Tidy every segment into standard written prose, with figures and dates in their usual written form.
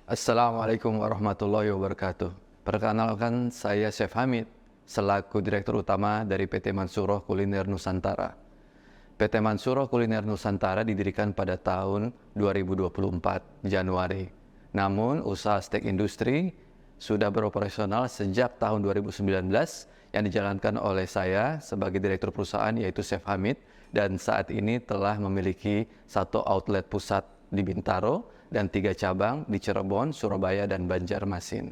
Assalamualaikum warahmatullahi wabarakatuh. Perkenalkan, saya Chef Hamid, selaku Direktur Utama dari PT Mansuroh Kuliner Nusantara. PT Mansuroh Kuliner Nusantara didirikan pada tahun 2024, Januari. Namun, usaha steak industri sudah beroperasional sejak tahun 2019 yang dijalankan oleh saya sebagai Direktur Perusahaan, yaitu Chef Hamid, dan saat ini telah memiliki satu outlet pusat di Bintaro dan 3 cabang di Cirebon, Surabaya, dan Banjarmasin.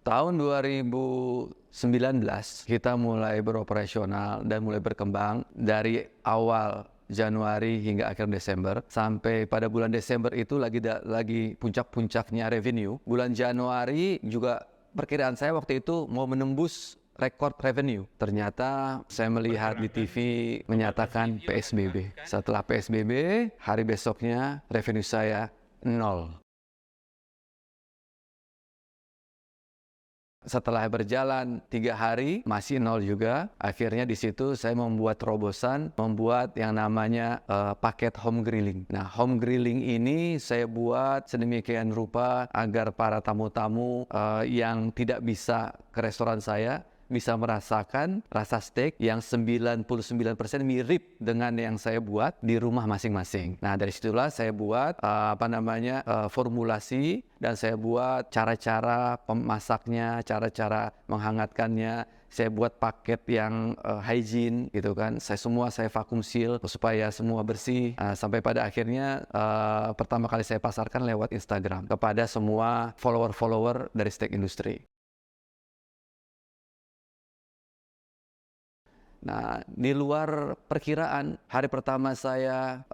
Tahun 2019 kita mulai beroperasional dan mulai berkembang dari awal Januari hingga akhir Desember. Sampai pada bulan Desember itu lagi puncak-puncaknya revenue. Bulan Januari juga perkiraan saya waktu itu mau menembus rekor revenue. Ternyata saya melihat di TV menyatakan PSBB. Setelah PSBB, hari besoknya revenue saya nol. Setelah berjalan 3 hari, masih nol juga. Akhirnya di situ saya membuat terobosan, membuat yang namanya paket home grilling. Nah, home grilling ini saya buat sedemikian rupa agar para tamu-tamu yang tidak bisa ke restoran saya bisa merasakan rasa steak yang 99% mirip dengan yang saya buat di rumah masing-masing. Nah, dari situlah saya buat formulasi, dan saya buat cara-cara pemasaknya, cara-cara menghangatkannya. Saya buat paket yang hygiene gitu kan. Saya vakum seal supaya semua bersih. Sampai pada akhirnya pertama kali saya pasarkan lewat Instagram kepada semua follower-follower dari steak industry. Nah, di luar perkiraan, hari pertama saya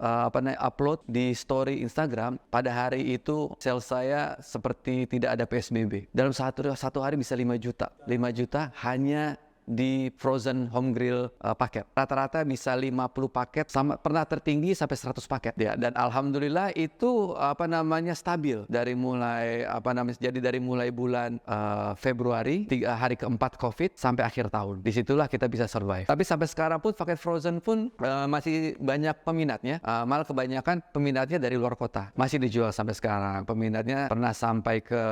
upload di story Instagram, pada hari itu sales saya seperti tidak ada PSBB. Dalam satu hari bisa 5 juta. 5 juta hanya di frozen home grill paket. Rata-rata bisa 50 paket, pernah tertinggi sampai 100 paket ya. Dan alhamdulillah itu stabil dari mulai dari mulai bulan Februari, hari keempat Covid sampai akhir tahun. Disitulah kita bisa survive. Tapi sampai sekarang pun paket frozen pun masih banyak peminatnya. Malah kebanyakan peminatnya dari luar kota. Masih dijual sampai sekarang. Peminatnya pernah sampai ke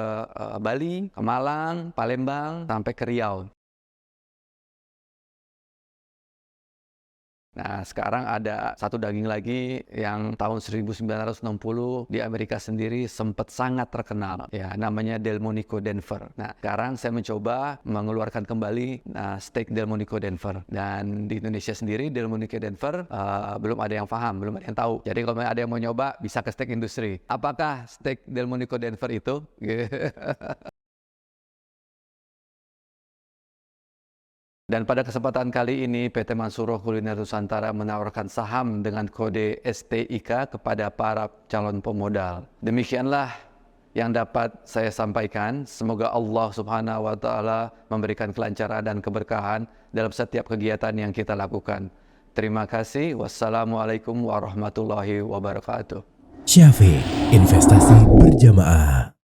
Bali, ke Malang, Palembang, sampai ke Riau. Nah, sekarang ada satu daging lagi yang tahun 1960 di Amerika sendiri sempat sangat terkenal, ya, namanya Delmonico Denver. Nah, sekarang saya mencoba mengeluarkan kembali steak Delmonico Denver. Dan di Indonesia sendiri Delmonico Denver belum ada yang paham, belum ada yang tahu. Jadi kalau ada yang mau nyoba, bisa ke steak industry. Apakah steak Delmonico Denver itu? Dan pada kesempatan kali ini, PT Mansuroh Kuliner Nusantara menawarkan saham dengan kode STIK kepada para calon pemodal. Demikianlah yang dapat saya sampaikan. Semoga Allah Subhanahu wa Ta'ala memberikan kelancaran dan keberkahan dalam setiap kegiatan yang kita lakukan. Terima kasih. Wassalamualaikum warahmatullahi wabarakatuh. Syafiq, investasi berjamaah.